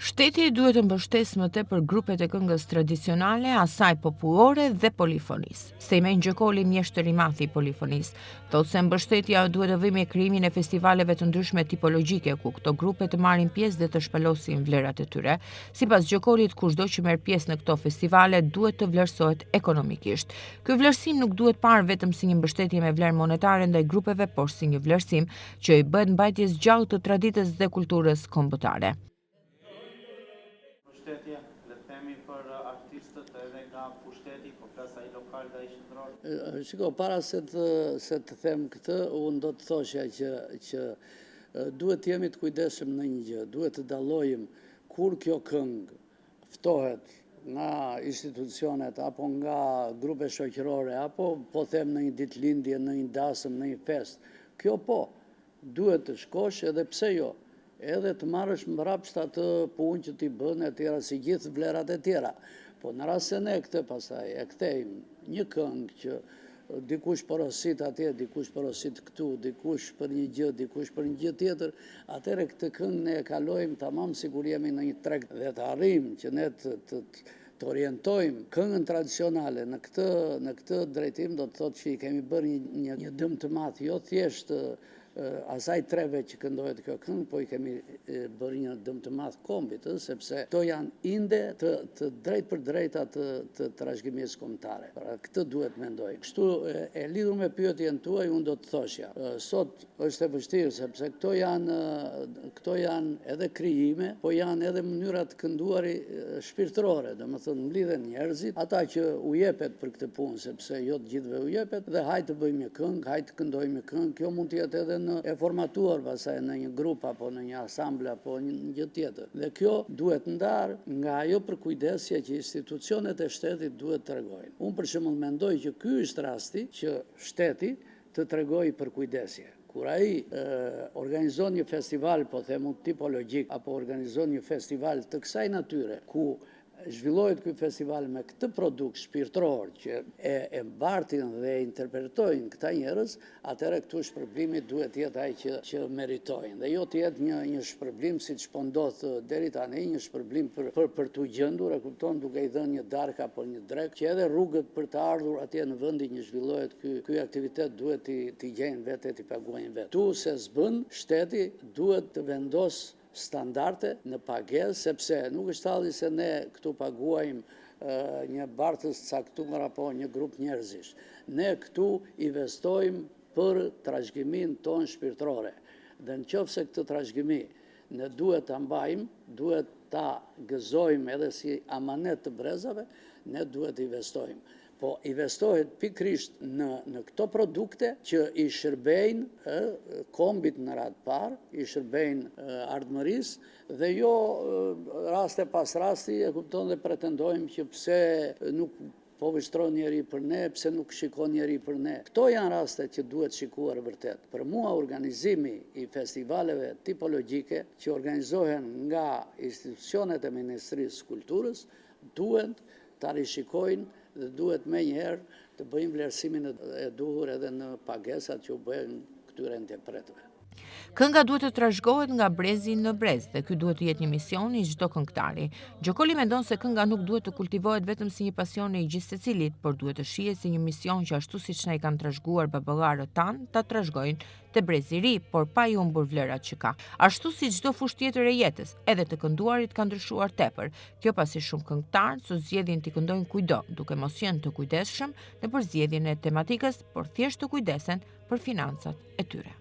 Shteti duhet të mbështesë më tepër grupet e këngës tradicionale, asaj popullore dhe polifonisë. Sejmen Gjokoli, mjeshtër i madh i polifonisë, thotë se mbështetja duhet të vijë me krijimin e festivaleve të ndryshme tipologjike ku këto grupe të marrin pjesë dhe të shpalosin vlerat e tyre. Sipas Gjokolit, kushdo që merr pjesë në këto festivale duhet të vlerësohet ekonomikisht. Ky vlerësim nuk duhet parë vetëm si një mbështetje me vlerë monetare ndaj grupeve, por si një vlerësim që i bëhet mbajtjes gjallë të traditës dhe kulturës kombëtare. Le të themi për artistët edhe nga pushteti, po flas ai lokal dhe ai qendror. Shiko, para se të them këtë, unë do të thosha që duhet të jemi të kujdesshëm në një gjë, duhet të dallojmë kur kjo këngë ftohet nga institucionet apo nga grupe shoqërore apo po them në një ditëlindje, në një dasëm, në një fest. Kjo po, duhet të shkosh edhe pse jo. Edhe të marrësh mbrapsht atë punë që ti bën e tjera si gjithë vlerat e tjera. Po në rast se ne këtë pastaj e kthejmë një këngë që dikush porosit atje, dikush porosit këtu, dikush për një gjë, dikush për një gjë tjetër, atëherë këtë këngë ne e kalojmë tamam sikur jemi në një treg dhe të arrijmë që ne të orientojmë këngën tradicionale në këtë drejtim, do të thotë që i kemi bërë një dëm të madh, jo thjesht asaj treve që këndohet kjo këngë, po i kemi bërë një dëm të madh kombit, sepse to janë inde të drejt për drejta të trashëgimisë kombëtare. Pra këtë duhet mendoj. Kështu e lidhur me pyetjen tuaj, unë do të thoshja. Sot është e vështirë sepse këto janë edhe krijime, po janë edhe mënyra të kënduari shpirtërore, domethënë mblidhen njerëzit, ata që u jepet për këtë punë, sepse jo të gjithëve u jepet, dhe hajtë të bëjmë një këngë, hajtë të këndojmë një këngë, kjo mund të jetë edhe e formatuar pastaj në një grup apo në një asamble apo një gjë tjetër. Dhe kjo duhet ndarë nga ajo përkujdesja që institucionet e shtetit duhet të tregojnë. Unë për shembull mendoj që ky është rasti që shteti të tregojë përkujdesje. Kur ai organizon një festival, po themu tipologjik, apo organizon një festival të kësaj natyre, ku zhvillohet ky festival me këtë produkt shpirtëror që e mbartin dhe interpretojnë këta njerëz, atëherë këtu shpërblimi duhet të jetë ai që meritojnë. Dhe jo të jetë një shpërblim siç po ndodh deri tani, një shpërblim për t'u gjendur, e kupton, duke i dhënë një darkë apo një drek, që edhe rrugët për të ardhur atje në vendin që zhvillohet ky aktivitet duhet t'i gjejnë vetë, t'i paguajnë vetë. Tu se s'bën, shteti duhet të vendosë standarde në pagesë, sepse nuk është halli se ne këtu paguajmë një bartës caktuar apo një grup njerëzish. Ne këtu investojmë për trashëgimin ton shpirtërore. Dhe nëse këtë trashëgimi ne duhet ta mbajmë, duhet ta gëzojmë edhe si amanet të brezave, ne duhet të investojmë. Po investohet pikrisht në këto produkte që i shërbejnë kombit në radhë parë, i shërbejnë ardhmërisë dhe jo raste pas rasti e kupton dhe pretendojmë që pse nuk po vështron njeri për ne, pse nuk shikon njeri për ne. Këto janë raste që duhet shikuar vërtet. Për mua organizimi i festivaleve tipologjike që organizohen nga institucionet e Ministrisë së Kulturës duhet ta rishikojnë dhe duhet me njëherë të bëjmë vlerësimin e duhur edhe në pagesat që u bëjnë këtyre interpretëve. Kënga duhet të trashëgohet nga brezi në brez dhe ky duhet të jetë një mision i çdo këngëtari. Gjokoli mendon se kënga nuk duhet të kultivohet vetëm si një pasion i gjithë secilit, por duhet të shihet si një mision që ashtu siç na i kanë trashëguar baballarët tan, ta trashëgojnë te brezi i ri, por pa i humbur vlerat që ka. Ashtu si çdo fushë tjetër e jetës, edhe të kënduarit ka ndryshuar tepër. Kjo pasi shumë këngëtarë su zgjedhin të këndojnë kudo, duke mos qenë të kujdesshëm në përzgjedhjen e tematikës, por thjesht të kujdesen për financat e tyre.